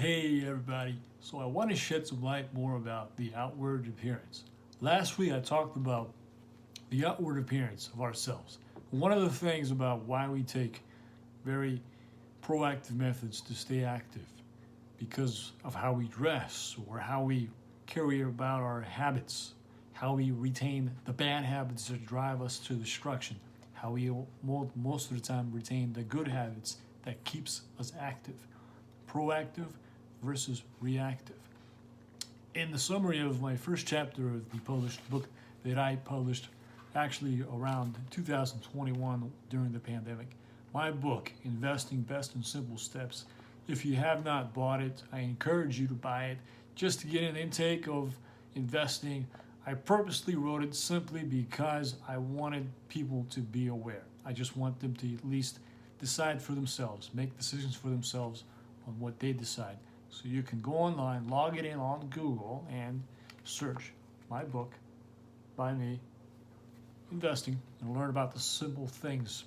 Hey everybody, so I want to shed some light more about the outward appearance. Last week I talked about the outward appearance of ourselves. One of the things about why we take very proactive methods to stay active because of how we dress or how we carry about our habits, how we retain the bad habits that drive us to destruction, how we most of the time retain the good habits that keeps us active. Proactive versus reactive. In the summary of my first chapter of the published book that I published actually around 2021 during the pandemic, my book, Investing Best and Simple Steps, if you have not bought it, I encourage you to buy it just to get an intake of investing. I purposely wrote it simply because I wanted people to be aware. I just want them to at least decide for themselves, make decisions for themselves on what they decide. So you can go online, log it in on Google, and search my book by me, Investing, and learn about the simple things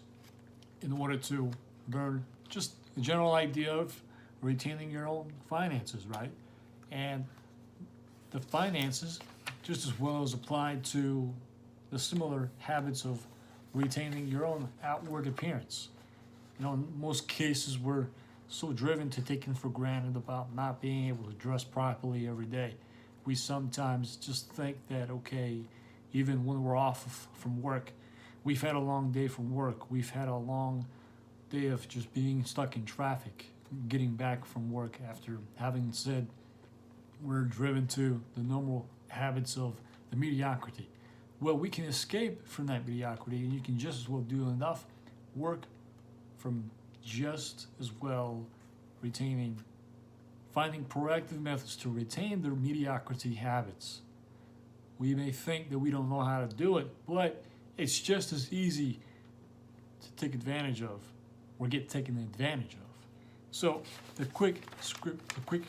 in order to learn just a general idea of retaining your own finances, right? And the finances just as well as applied to the similar habits of retaining your own outward appearance. In most cases, we're so driven to taking for granted about not being able to dress properly every day. We sometimes just think that, okay, even when we're off from work, we've had a long day from work, we've had a long day of just being stuck in traffic, getting back from work after having said we're driven to the normal habits of the mediocrity. Well, we can escape from that mediocrity, and you can just as well do enough work from just as well finding proactive methods to retain their mediocrity habits. We may think that we don't know how to do it, but it's just as easy to take advantage of or get taken advantage of. So the quick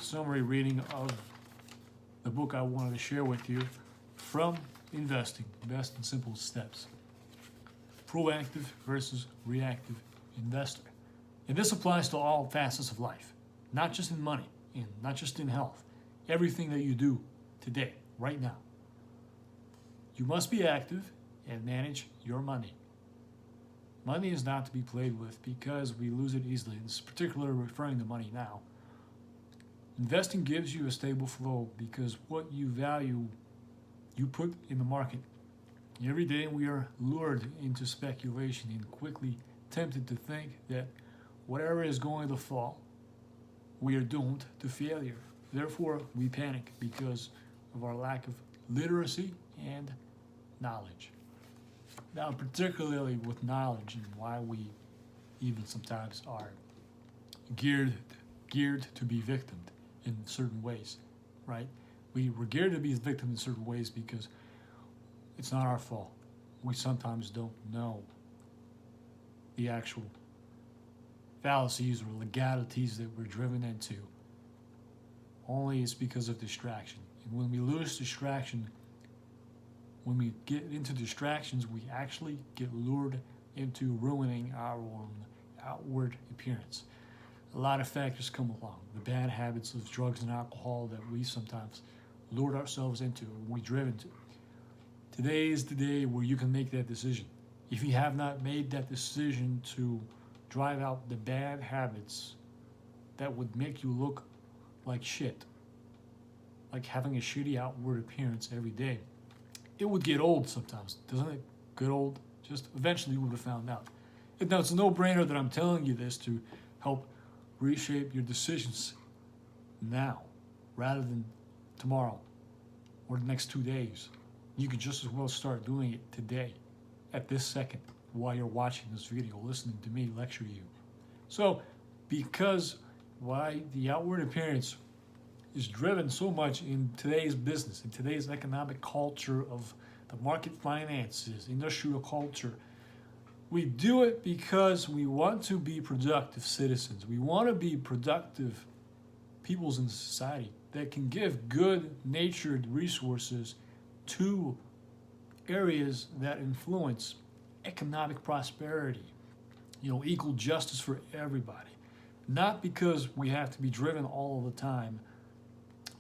summary reading of the book I wanted to share with you from Investing, Best and Simple Steps. Proactive versus reactive investor. And this applies to all facets of life, not just in money, and not just in health. Everything that you do today, right now. You must be active and manage your money. Money is not to be played with because we lose it easily. This is particularly referring to money now. Investing gives you a stable flow because what you value, you put in the market. Every day we are lured into speculation and quickly tempted to think that whatever is going to fall, we are doomed to failure. Therefore, we panic because of our lack of literacy and knowledge. Now, particularly with knowledge and why we even sometimes are geared to be victimed in certain ways, right? We're geared to be victim in certain ways because it's not our fault. We sometimes don't know the actual fallacies or legalities that we're driven into. Only it's because of distraction. And when we lose distraction, when we get into distractions, we actually get lured into ruining our own outward appearance. A lot of factors come along. The bad habits of drugs and alcohol that we sometimes lured ourselves into, we're driven to. Today is the day where you can make that decision. If you have not made that decision to drive out the bad habits that would make you look like shit, like having a shitty outward appearance every day, it would get old sometimes, doesn't it? Get old? Just eventually you would have found out. Now, it's a no-brainer that I'm telling you this to help reshape your decisions now rather than tomorrow or the next 2 days. You could just as well start doing it today, at this second, while you're watching this video, listening to me lecture you. So, because why the outward appearance is driven so much in today's business, in today's economic culture of the market finances, industrial culture, we do it because we want to be productive citizens. We want to be productive peoples in society that can give good-natured resources to areas that influence economic prosperity, equal justice for everybody. not because we have to be driven all the time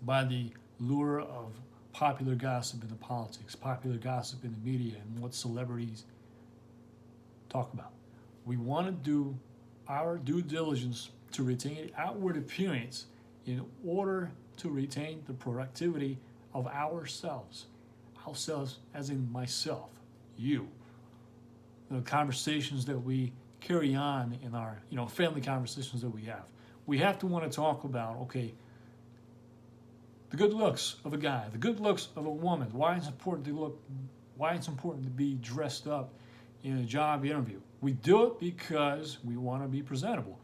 by the lure of popular gossip in the politics, popular gossip in the media, and what celebrities talk about. We want to do our due diligence to retain outward appearance in order to retain the productivity of ourselves. Ourselves, as in myself, you. The conversations that we carry on in our, family conversations that we have. We have to want to talk about, okay, the good looks of a guy, the good looks of a woman, why it's important to look, why it's important to be dressed up in a job interview. We do it because we want to be presentable,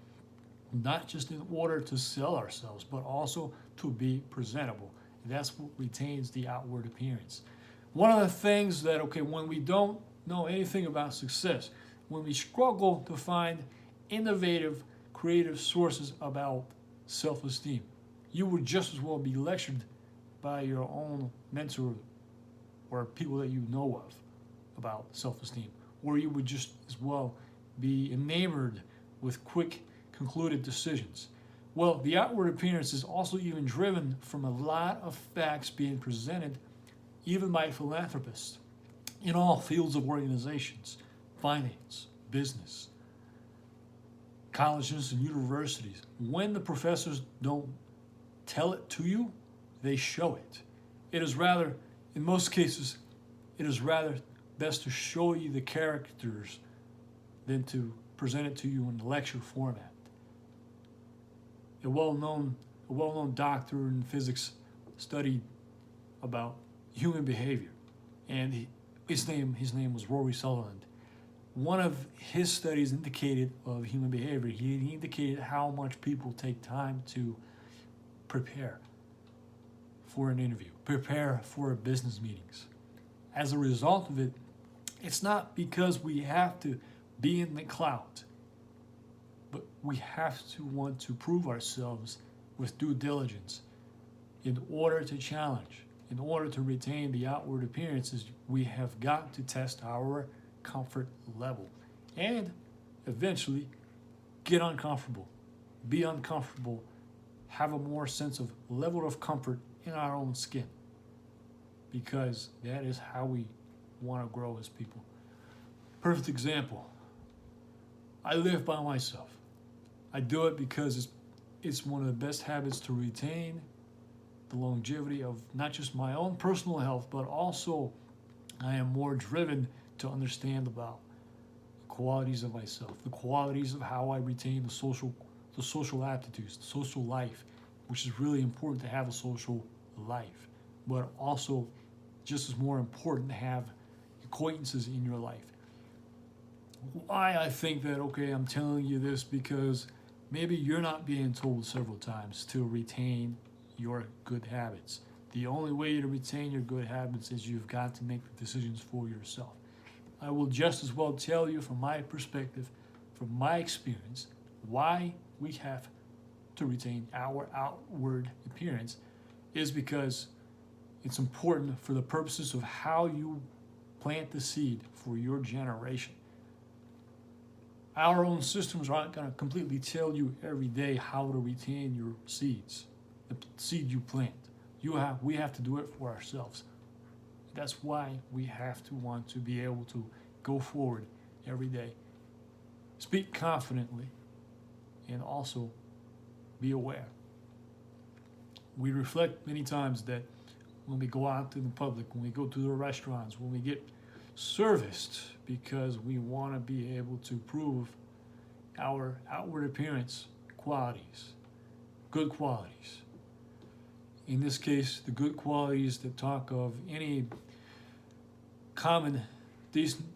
not just in order to sell ourselves, but also to be presentable. And that's what retains the outward appearance. One of the things that, when we don't know anything about success, when we struggle to find innovative, creative sources about self-esteem, you would just as well be lectured by your own mentor or people that you know of about self-esteem, or you would just as well be enamored with quick, concluded decisions. Well, the outward appearance is also even driven from a lot of facts being presented, even by philanthropists, in all fields of organizations, finance, business, colleges and universities. When the professors don't tell it to you, they show it. It is rather, in most cases, it is rather best to show you the characters than to present it to you in lecture format. A well-known doctor in physics studied about human behavior, and his name was Rory Sutherland. One of his studies indicated of human behavior, he indicated how much people take time to prepare for an interview, prepare for business meetings. As a result of it, it's not because we have to be in the clout, but we have to want to prove ourselves with due diligence. In order to challenge, in order to retain the outward appearances, we have got to test our comfort level and eventually get uncomfortable, be uncomfortable, have a more sense of level of comfort in our own skin, because that is how we want to grow as people. Perfect example. I live by myself. I do it because it's one of the best habits to retain the longevity of not just my own personal health, but also I am more driven to understand about the qualities of myself, the qualities of how I retain the social aptitudes, the social life, which is really important to have a social life, but also just as more important to have acquaintances in your life. Why I think that, I'm telling you this because maybe you're not being told several times to retain your good habits. The only way to retain your good habits is you've got to make the decisions for yourself. I will just as well tell you from my perspective, from my experience, why we have to retain our outward appearance is because it's important for the purposes of how you plant the seed for your generation. Our own systems aren't going to completely tell you every day how to retain your seeds, the seed you plant. We have to do it for ourselves. That's why we have to want to be able to go forward every day, speak confidently, and also be aware. We reflect many times that when we go out in the public, when we go to the restaurants, when we get serviced, because we want to be able to prove our outward appearance qualities, good qualities. In this case, the good qualities that talk of any common, decent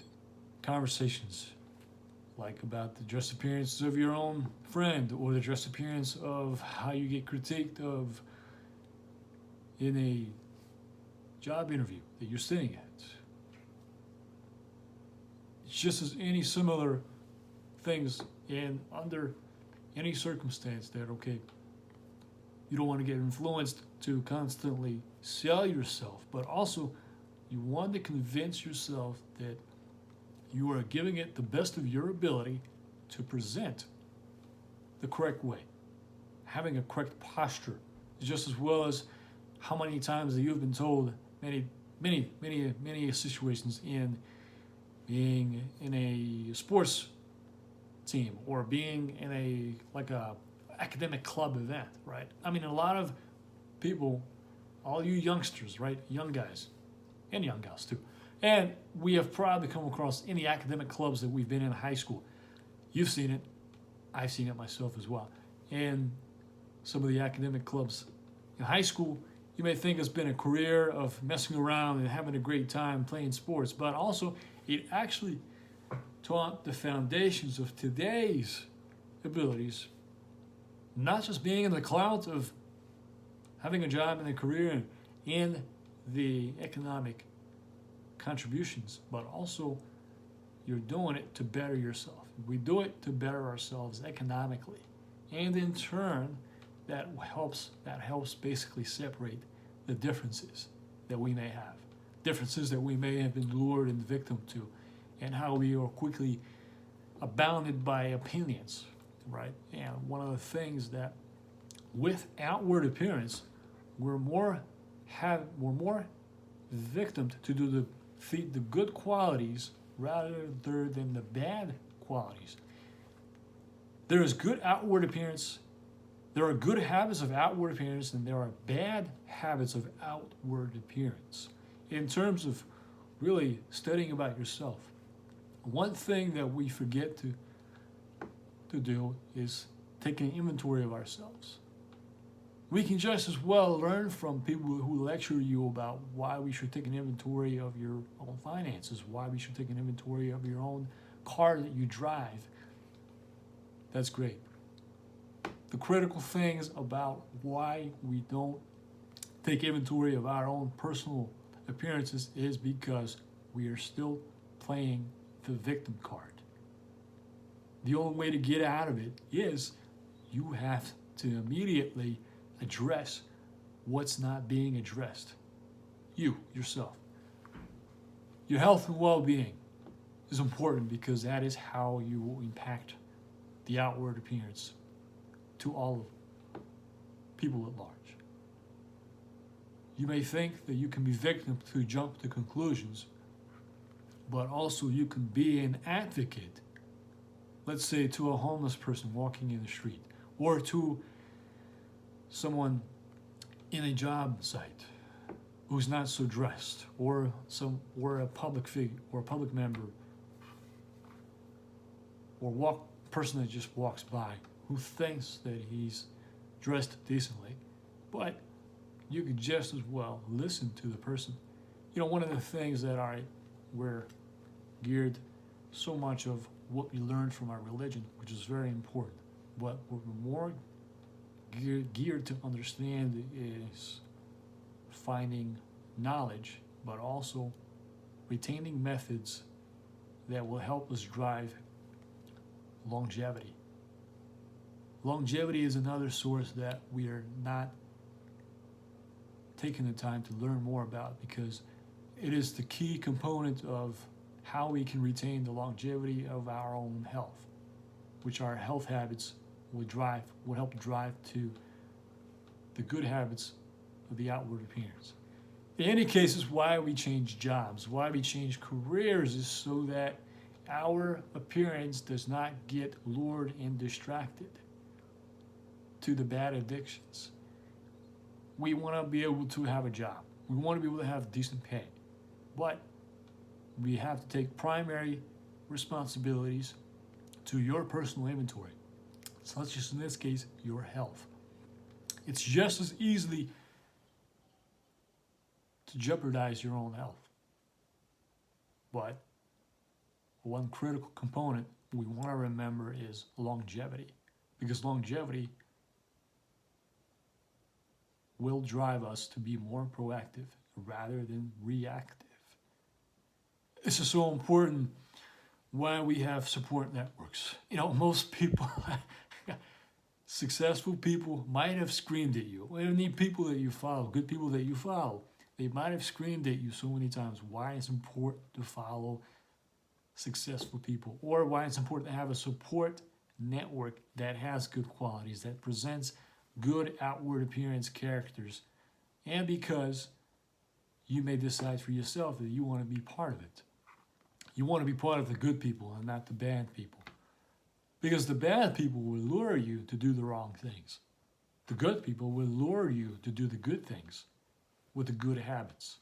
conversations, like about the dress appearance of your own friend, or the dress appearance of how you get critiqued of in a job interview that you're sitting at. It's just as any similar things, and under any circumstance that, you don't want to get influenced to constantly sell yourself, but also you want to convince yourself that you are giving it the best of your ability to present the correct way, having a correct posture, just as well as how many times that you've been told many situations in being in a sports team or being in a academic club event, right? I mean, a lot of people, all you youngsters, right, young guys and young gals too, and we have probably come across any academic clubs that we've been in high school. You've seen it, I've seen it myself as well. And some of the academic clubs in high school, you may think it's been a career of messing around and having a great time playing sports, but also it actually taught the foundations of today's abilities, not just being in the clout of having a job and a career and the economic contributions, but also you're doing it to better yourself. We do it to better ourselves economically, and in turn, that helps basically separate the differences that we may have, differences that we may have been lured and victim to, and how we are quickly abounded by opinions, right? And one of the things that with outward appearance, we're more victim to do the good qualities rather than the bad qualities. There is good outward appearance. There are good habits of outward appearance, and there are bad habits of outward appearance. In terms of really studying about yourself, one thing that we forget to do is take an inventory of ourselves. We can just as well learn from people who lecture you about why we should take an inventory of your own finances, why we should take an inventory of your own car that you drive. That's great. The critical things about why we don't take inventory of our own personal appearances is because we are still playing the victim card. The only way to get out of it is you have to immediately address what's not being addressed. You, yourself. Your health and well-being is important because that is how you will impact the outward appearance to all people at large. You may think that you can be victim to jump to conclusions, but also you can be an advocate, let's say to a homeless person walking in the street, or to someone in a job site who's not so dressed, or a public figure, or a public member, or person that just walks by who thinks that he's dressed decently, but you could just as well listen to the person. You know, one of the things that we're geared so much of what we learn from our religion, which is very important, what we're more geared to understand is finding knowledge, but also retaining methods that will help us drive longevity. Longevity is another source that we are not taking the time to learn more about because it is the key component of how we can retain the longevity of our own health, which our health habits would help drive to the good habits of the outward appearance. In any cases, why we change jobs, why we change careers is so that our appearance does not get lured and distracted to the bad addictions. We want to be able to have a job. We want to be able to have decent pay. But we have to take primary responsibilities to your personal inventory, such as in this case, your health. It's just as easily to jeopardize your own health. But one critical component we want to remember is longevity, because longevity will drive us to be more proactive rather than reactive. This is so important why we have support networks. You know, most people, successful people might have screamed at you. Any people that you follow, good people that you follow, they might have screamed at you so many times why it's important to follow successful people, or why it's important to have a support network that has good qualities, that presents good outward appearance characters, and because you may decide for yourself that you want to be part of it. You want to be part of the good people and not the bad people. Because the bad people will lure you to do the wrong things. The good people will lure you to do the good things with the good habits.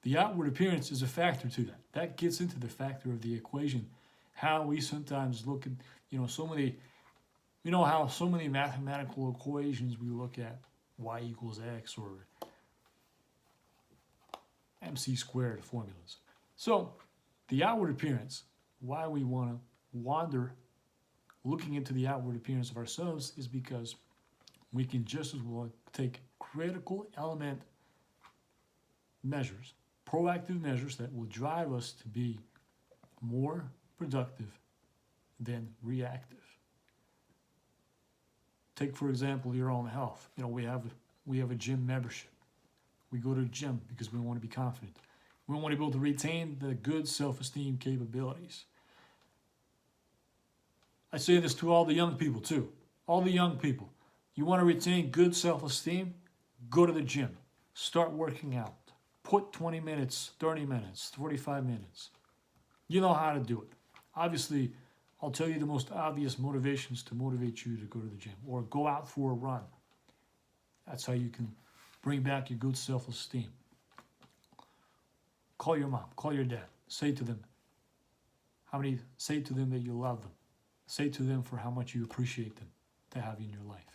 The outward appearance is a factor to that. That gets into the factor of the equation. How we sometimes look at, how so many mathematical equations we look at, y equals x or mc squared formulas. So the outward appearance, why we want to wander looking into the outward appearance of ourselves, is because we can just as well take critical element measures, proactive measures that will drive us to be more productive than reactive. Take, for example, your own health. We have a gym membership. We go to a gym because we want to be confident. We want to be able to retain the good self-esteem capabilities. I say this to all the young people too. All the young people. You want to retain good self-esteem? Go to the gym. Start working out. Put 20 minutes, 30 minutes, 45 minutes. You know how to do it. Obviously, I'll tell you the most obvious motivations to motivate you to go to the gym or go out for a run. That's how you can bring back your good self-esteem. Call your mom, call your dad. Say to them that you love them. Say to them for how much you appreciate them to have you in your life.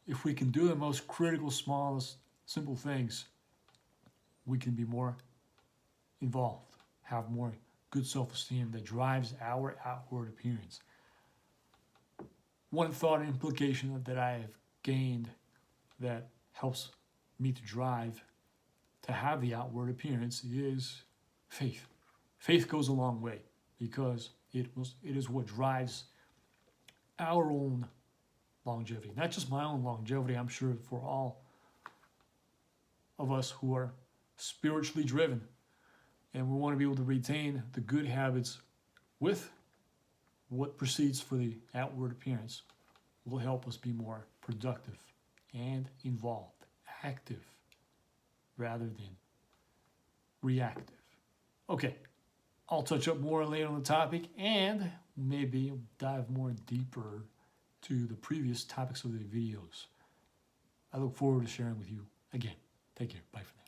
If we can do the most critical, smallest, simple things, we can be more involved, have more good self-esteem that drives our outward appearance. One thought implication that I have gained that helps me to drive to have the outward appearance is faith. Faith goes a long way because it is what drives our own longevity. Not just my own longevity, I'm sure for all of us who are spiritually driven and we want to be able to retain the good habits with what proceeds for the outward appearance will help us be more productive and involved, active rather than reactive. Okay, I'll touch up more later on the topic and maybe dive more deeper to the previous topics of the videos. I look forward to sharing with you again. Take care. Bye for now.